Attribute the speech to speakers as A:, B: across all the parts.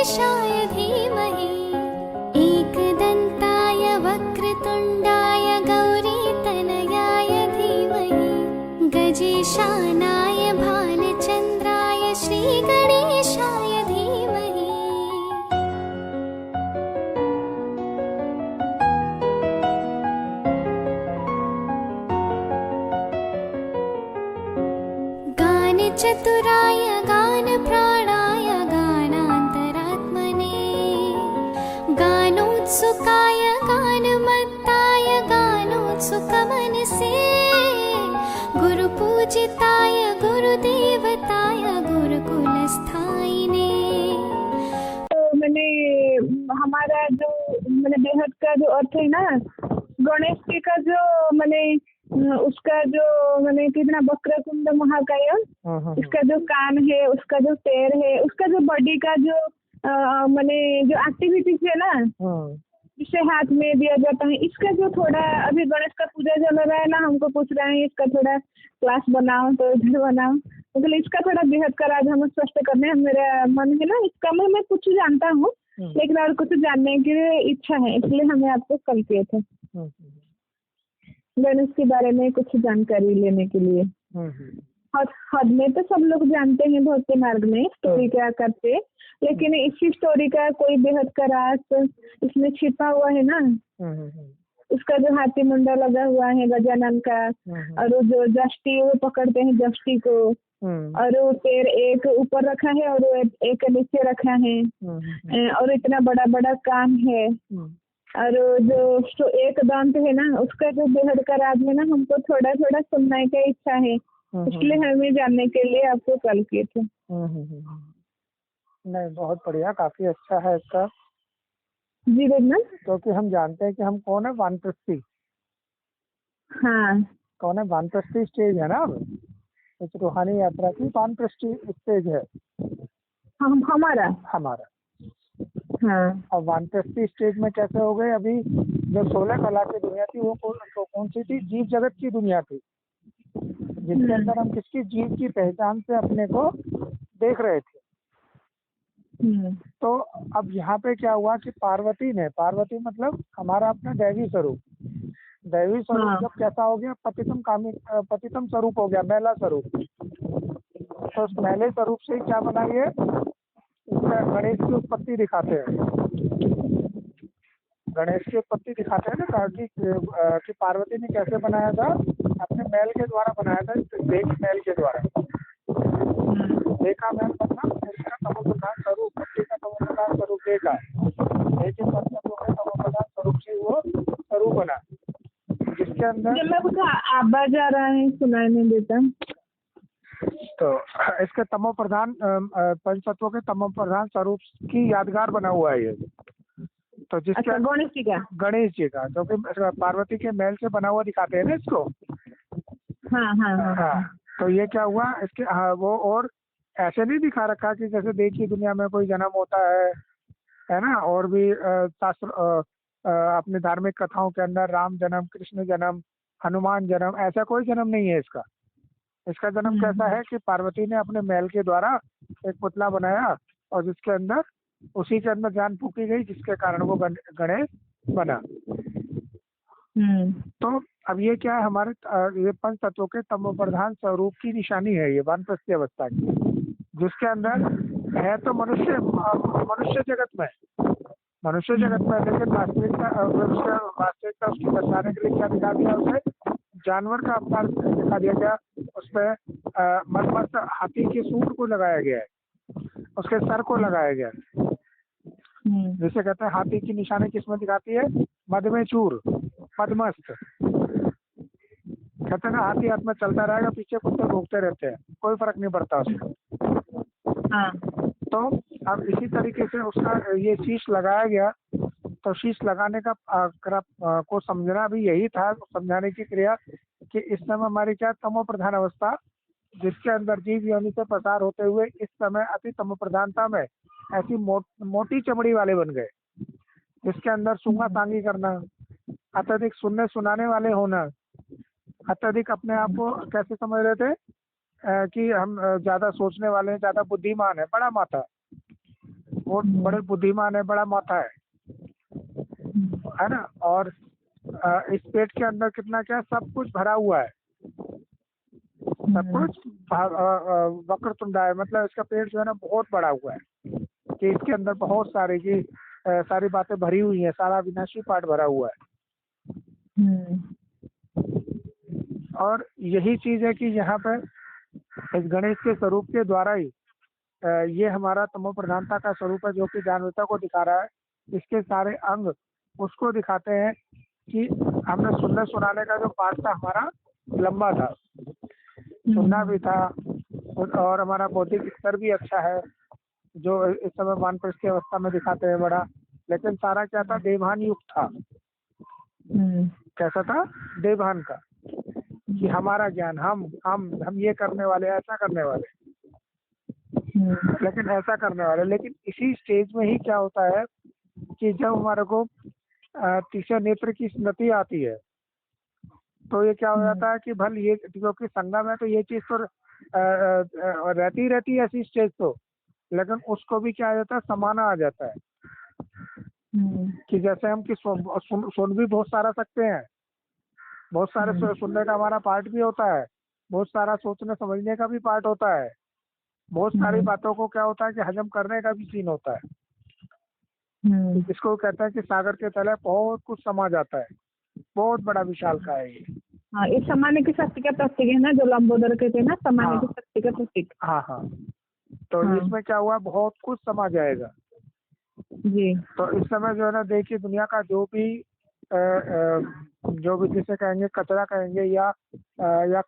A: गणेशाय धीमहि एकदन्ताय वक्रतुण्डाय गौरीतनयाय धीमहि गजेशानाय भालचन्द्राय श्रीगणेशाय धीमहि। गानचतुराय गानप्राणाय गानान्तरात्मने गानोत्सुकाय गानमत्ताय गानोत्सुकमनसे गुरुपूजिताय गुरुदेवताय गुरुकुलस्थायिने।
B: मैंने हमारा जो मैंने बेहद का जो अर्थ है ना, गणेश जी का जो मैंने उसका जो मैंने कितना वक्रतुंड महाकाय, उसका जो कान है, उसका जो पैर है, उसका जो बॉडी का जो मैंने जो एक्टिविटीज है ना, जिसे हाथ में दिया जाता है, इसका जो थोड़ा अभी गणेश का पूजा चल रहा है ना, हमको पूछ रहे हैं इसका थोड़ा क्लास बनाओ तो इधर बनाओ, मतलब इसका थोड़ा बेहद का राज हम स्पष्ट करने मेरा मन है ना। इसका मैं कुछ जानता हूँ लेकिन और कुछ जानने की इच्छा है, इसलिए हमें आपको कॉल किए थे गणेश के बारे में कुछ जानकारी लेने के लिए। हद में तो सब लोग जानते हैं भक्ति मार्ग में स्टोरी क्या करते, लेकिन इसी स्टोरी का कोई बेहद का राज इसमें छिपा हुआ है ना। उसका जो हाथी मुंडा लगा हुआ है गजानन का, और वो जो जष्टी वो पकड़ते हैं जष्टी को, और वो पैर एक ऊपर रखा है और वो एक नीचे रखा है, और इतना बड़ा बड़ा कान है, और जो एक दांत है ना, उसका जो बेहद का राज है ना, हमको थोड़ा थोड़ा सुनने की इच्छा है, इसलिए हमें जानने के लिए आपको कॉल किए थे।
C: नहीं, बहुत बढ़िया, काफी अच्छा है इसका।
B: जी देखना,
C: क्योंकि हम जानते हैं कि हम कौन है, वानप्रस्थी।
B: हाँ,
C: कौन है, वानप्रस्थी स्टेज है ना, अब इस रूहानी यात्रा की वानप्रस्थी स्टेज है
B: हमारा। हाँ,
C: और वानप्रस्थी स्टेज में कैसे हो गए, अभी जो 16 कला की दुनिया थी वो कौन सी थी, जीव जगत की दुनिया थी, जिसके अंदर हम किसकी जीव की पहचान से अपने को देख रहे थे। तो अब यहाँ पे क्या हुआ कि पार्वती मतलब हमारा अपना दैवी स्वरूप जब कैसा हो गया, पतितम स्वरूप हो गया, मैला स्वरूप। तो उस मैले स्वरूप से क्या बना, ये गणेश की उत्पत्ति दिखाते हैं। गणेश की उत्पत्ति दिखाते हैं ना कि पार्वती ने कैसे बनाया था, अपने मैल के द्वारा बनाया था, देख मैल के द्वारा। देखा मैल मतलब इसका तमोप्रधान स्वरूप, पति का तमोप्रधान स्वरूप देखा, लेकिन मतलब तमोप्रधान स्वरूप से वो स्वरूप बना, जिसके अंदर
B: आवाज आ रहा है, सुनाई नहीं देता।
C: तो इसके तमोप्रधान पंचतत्वों के तमोप्रधान स्वरूप की यादगार बना हुआ है ये। तो जिसके गणेश जी का जो कि पार्वती के मैल से बना हुआ दिखाते हैं ना इसको। हाँ। तो ये क्या हुआ इसके, वो और ऐसे नहीं दिखा रखा कि जैसे देश की दुनिया में कोई जन्म होता है ना, और भी शास्त्र अपने धार्मिक कथाओं के अंदर राम जन्म, कृष्ण जन्म, हनुमान जन्म, ऐसा कोई जन्म नहीं है इसका। इसका जन्म कैसा है कि पार्वती ने अपने महल के द्वारा एक पुतला बनाया, और जिसके अंदर उसी के अंदर जान फूकी गई, जिसके कारण वो गणेश बना। तो अब ये क्या है, हमारे ये पंच तत्वों के तमोप्रधान स्वरूप की निशानी है ये वानप्रस्थी अवस्था की, जिसके अंदर है तो मनुष्य जगत में, लेकिन वास्तविकता उसकी बचाने के लिए क्या दिखा दिया, उसे जानवर का अवतार दिखा दिया गया। उस पर मदमस्त हाथी के सूंड को लगाया गया है, उसके सर को लगाया गया है। जिसे कहते हैं हाथी की निशानी किसमें दिखाती है, मद में चूर, मदमस्त। कहते हैं ना, हाथी हाथ में चलता रहेगा, पीछे कुत्ते भूखते रहते हैं, कोई फर्क नहीं पड़ता उसको। तो अब इसी तरीके से उसका ये शीश लगाया गया। तो शीश लगाने का को समझना भी यही था, समझाने की क्रिया कि इस समय हमारी क्या तमो प्रधान अवस्था, जिसके अंदर जीव योनि से प्रसार होते हुए इस समय अति तमो प्रधानता में ऐसी मोटी चमड़ी वाले बन गए, जिसके अंदर सूंगा सांगी करना, अत्यधिक सुनने सुनाने वाले होना, अत्यधिक अपने आप को कैसे समझ रहे थे कि हम ज्यादा सोचने वाले हैं, ज्यादा बुद्धिमान है, बड़ा माथा। वो बड़े बुद्धिमान है, बड़ा माथा है ना। और इस पेट के अंदर कितना क्या सब कुछ भरा हुआ है, सब कुछ वक्रतुंडा है, मतलब इसका पेट जो है ना बहुत बड़ा हुआ है कि इसके अंदर बहुत सारी की सारी बातें भरी हुई हैं, सारा विनाशी पाठ भरा हुआ है। और यही चीज है कि यहाँ पे इस गणेश के स्वरूप के द्वारा ही ये हमारा तमो प्रधानता का स्वरूप है, जो कि जानवरता को दिखा रहा है। इसके सारे अंग उसको दिखाते हैं कि हमने सुनने सुनाने का जो पाठ था हमारा लंबा था, सुनना भी था, और हमारा बौद्धिक स्तर भी अच्छा है, जो इस समय वानप्रस्थ की अवस्था में दिखाते हैं बड़ा। लेकिन सारा क्या था, देवभान युक्त था। कैसा था, देवभान का, कि हमारा ज्ञान, हम ये करने वाले, ऐसा करने वाले, लेकिन ऐसा करने वाले। लेकिन इसी स्टेज में ही क्या होता है कि जब हमारे को तीसरे नेत्र की स्मृति आती है, तो ये क्या हो जाता है कि भल ये क्योंकि संगम है तो ये चीज तो रहती है ऐसी स्टेज तो, लेकिन उसको भी क्या आ जाता है, समाना आ जाता है। कि जैसे हम कि सुन भी बहुत सारा सकते हैं, बहुत सारे सुनने का हमारा पार्ट भी होता है, बहुत सारा सोचने समझने का भी पार्ट होता है, बहुत सारी बातों को क्या होता है कि हजम करने का भी सीन होता है। इसको कहते हैं कि सागर के तले बहुत कुछ समा जाता है, बहुत बड़ा विशाल का है ये।
B: हाँ, इस समाने की शक्ति का प्रतीक है ना, जो लंबोदर कहते हैं ना, समाने की शक्ति का प्रतीक।
C: हाँ हाँ, तो इसमें क्या हुआ, बहुत कुछ समा जाएगा
B: जी।
C: तो इस समय जो है ना, देखिए दुनिया का जो भी जिसे कहेंगे कचरा कहेंगे या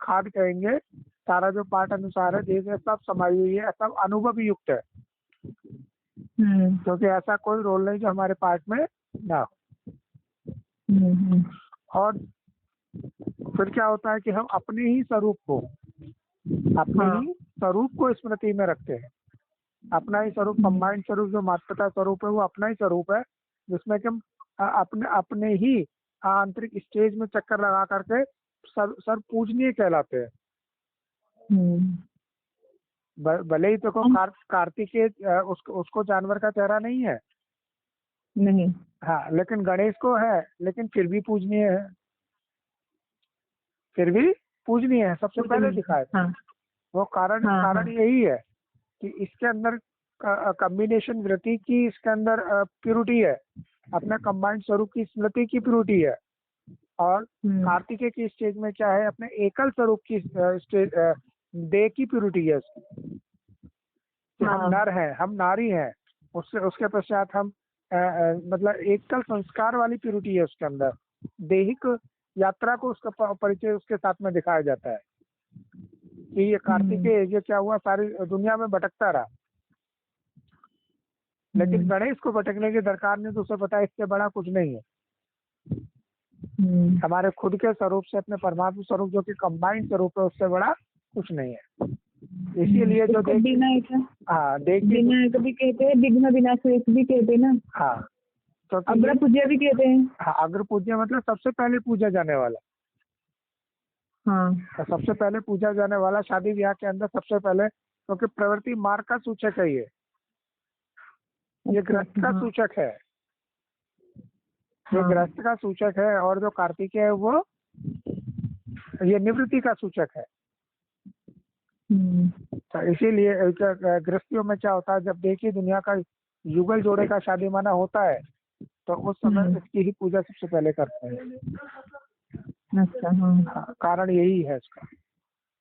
C: खाद कहेंगे, सारा जो पाठ अनुसार है जैसे सब समाई हुई है, सब अनुभव युक्त है। क्योंकि ऐसा कोई रोल नहीं जो हमारे पाठ में ना हो। और फिर क्या होता है कि हम अपने ही स्वरूप को स्मृति में रखते हैं। अपना ही स्वरूप, कंबाइंड स्वरूप, जो माता पिता स्वरूप है वो अपना ही स्वरूप है, जिसमें कि हम अपने ही आंतरिक स्टेज में चक्कर लगा करके सर पूजनीय कहलाते हैं। भले ही देखो कार्तिकेय उसको जानवर का चेहरा नहीं है,
B: नहीं,
C: हाँ, लेकिन गणेश को है, लेकिन फिर भी पूजनीय है, सबसे पहले दिखाया था। वो कारण यही है कि इसके अंदर कॉम्बिनेशन वृत्ति की, इसके अंदर प्यूरिटी है, अपने कंबाइंड स्वरूप की स्मृति की प्यूरिटी है। और कार्तिकेय की स्टेज में क्या है, अपने एकल स्वरूप की स्टेज देह की प्यूरिटी है। हम नर हैं, हम नारी हैं, उसके पश्चात हम मतलब एकल संस्कार वाली प्यूरिटी है उसके अंदर। दैहिक यात्रा को उसका परिचय उसके साथ में दिखाया जाता है कि ये कार्तिकेय ये क्या हुआ, सारी दुनिया में भटकता रहा, लेकिन गणेश को भटकने की दरकार नहीं, तो उसे पता है इससे बड़ा कुछ नहीं है। हमारे खुद के स्वरूप से, अपने परमात्मा स्वरूप जो कि कंबाइंड स्वरूप है, उससे बड़ा कुछ नहीं है। इसीलिए जो
B: देखिए भी कहते हैं, विघ्न विनाशक भी कहते हैं ना।
C: हाँ, तो
B: अग्र पूज्य भी कहते हैं।
C: हाँ, अग्र पूज्य मतलब सबसे पहले पूजा जाने वाला।
B: हाँ,
C: तो सबसे पहले पूजा जाने वाला शादी ब्याह के अंदर सबसे पहले, क्योंकि प्रवृत्ति मार्ग का सूचक है ये ग्रस्त का सूचक है, ये ग्रस्त का सूचक है। और जो कार्तिकेय है वो ये निवृत्ति का सूचक है। तो इसीलिए गृहस्थियों में क्या होता है, जब देखिए दुनिया का युगल जोड़े का शादी माना होता है, तो उस समय इसकी ही पूजा सबसे पहले करते हैं।
B: अच्छा, हाँ,
C: कारण यही है इसका,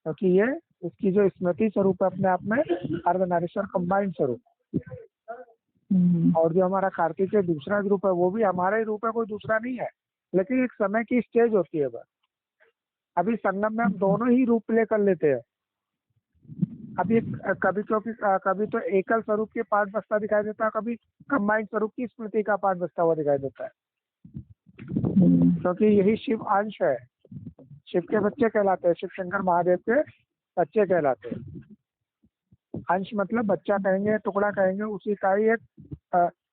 C: क्योंकि ये इसकी जो स्मृति स्वरूप है अपने आप में अर्धनारीश्वर कंबाइंड स्वरूप। और जो हमारा कार्तिकेय दूसरा रूप है वो भी हमारा ही रूप है, कोई दूसरा नहीं है, लेकिन एक समय की स्टेज होती है बस। अभी संगम में हम दोनों ही रूप लेकर लेते हैं। अभी कभी कभी तो एकल स्वरूप के पाठ बसता दिखाई देता है, कभी कंबाइंड स्वरूप की स्मृति का पाठ बसता हुआ दिखाई देता है, क्योंकि यही शिव अंश है, शिव के बच्चे कहलाते हैं, शिव शंकर महादेव के बच्चे कहलाते हैं। अंश मतलब बच्चा कहेंगे, टुकड़ा कहेंगे, उसी का ही एक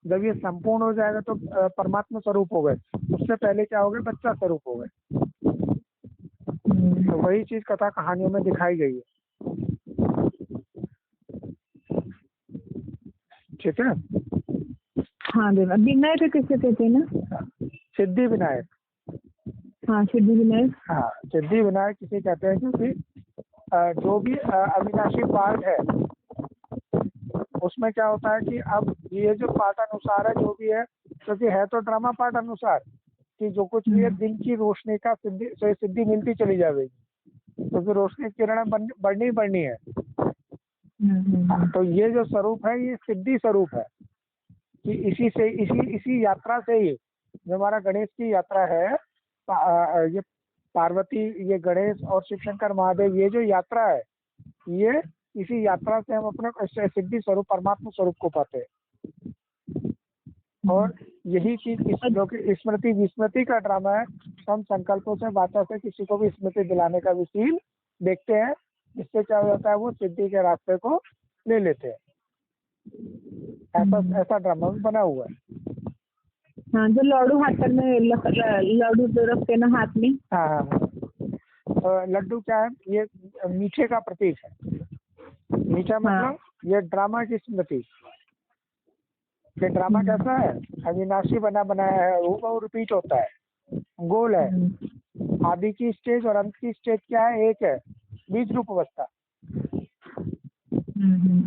C: जब ये संपूर्ण हो जाएगा तो परमात्मा स्वरूप हो गए, उससे पहले क्या हो गए, बच्चा स्वरूप हो गए। तो वही चीज कथा कहानियों में दिखाई गई है। ठीक है।
B: हाँ देवा, विनायक किसे कहते हैं ना?
C: सिद्धि विनायक।
B: हाँ सिद्धि विनायक।
C: हाँ, सिद्धि विनायक किसे कहते हैं, क्योंकि जो भी अविनाशी पार्ट है उसमें क्या होता है कि अब ये जो पार्ट अनुसार है जो भी है, क्योंकि है तो ड्रामा पार्ट अनुसार कि जो कुछ भी है दिन की रोशनी का सिद्धि से सिद्धि मिलती चली जाएगी, क्योंकि रोशनी की किरणें बढ़नी है। तो ये जो स्वरूप है ये सिद्धि स्वरूप है कि इसी यात्रा से ही जो हमारा गणेश की यात्रा है, ये पार्वती, ये गणेश और शिव शंकर महादेव, ये जो यात्रा है, ये इसी यात्रा से हम अपने सिद्धि स्वरूप परमात्मा स्वरूप को पाते हैं। और यही चीज जो कि स्मृति विस्मृति का ड्रामा है, हम संकल्पों से बातों से किसी को भी स्मृति दिलाने का भी सीन देखते हैं, जिससे क्या हो जाता है वो सिद्धि के रास्ते को ले लेते हैं। ऐसा ड्रामा भी बना हुआ है।
B: हाँ, जो लड्डू हाथ में लड्डू जो रखते ना हाथ में।
C: हाँ, लड्डू क्या है, ये मीठे का प्रतीक है। मीठा मतलब ये ड्रामा की स्मृति। ये ड्रामा कैसा है, अविनाशी बनाया है, वो रिपीट होता है, गोल है। आदि की स्टेज और अंत की स्टेज क्या है, एक है, बीज रूप अवस्था।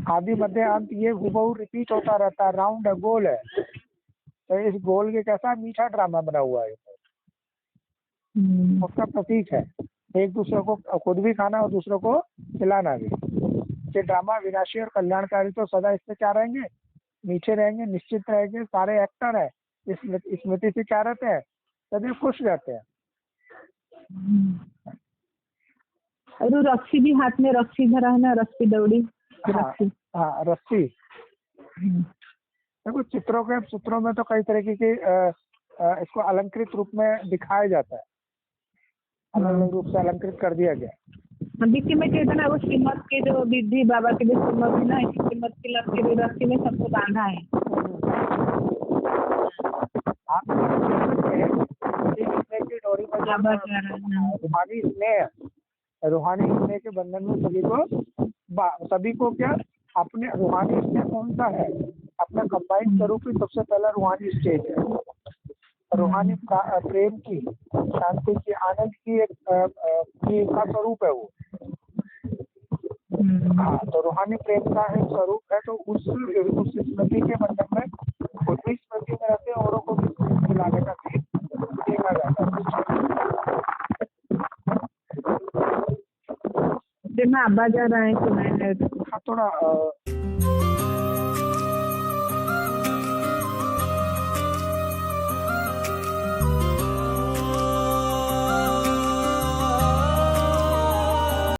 C: आदि मध्य अंत ये हुबहू रिपीट होता रहता है, राउंड है, गोल है। तो इस गोल के कैसा मीठा ड्रामा बना हुआ है, उसका प्रतीक है। एक दूसरे को खुद भी खाना और दूसरों को खिलाना भी। ये ड्रामा विनाशी और कल्याणकारी तो सदा इससे क्या रहेंगे, मीठे रहेंगे, निश्चित रहेंगे। सारे एक्टर है स्मृति से क्या रहते हैं, सदैव खुश रहते हैं।
B: और रस्सी भी हाथ में रस्सी धरा है ना, रस्सी दौड़ी।
C: हाँ, रस्सी। देखो चित्रों में तो कई तरीके के इसको अलंकृत रूप में दिखाया जाता है, अलग अलग रूप से अलंकृत कर दिया गया।
B: बीच में कहते ना वो श्रीमत के जो विधि बाबा के जो श्रीमत है ना, श्रीमत के लक्ष्य रस्सी में सबको बांधा है।
C: डोरी रूहानी स्नेह के बंधन में सभी को क्या अपने रूहानी स्नेह कौन सा है, अपना कंबाइंड स्वरूप ही सबसे पहला रूहानी स्टेज है। रूहानी प्रेम की, शांति की, आनंद की का स्वरूप है वो। हाँ, तो रूहानी प्रेम का एक स्वरूप है। तो उस स्मृति के बंधन में खुद भी स्मृति में रहते हैं, औरों को भी स्मृति दिलाने का भी देखा जाता है।
B: आवाज आ रहा है तो मैंने
C: थोड़ा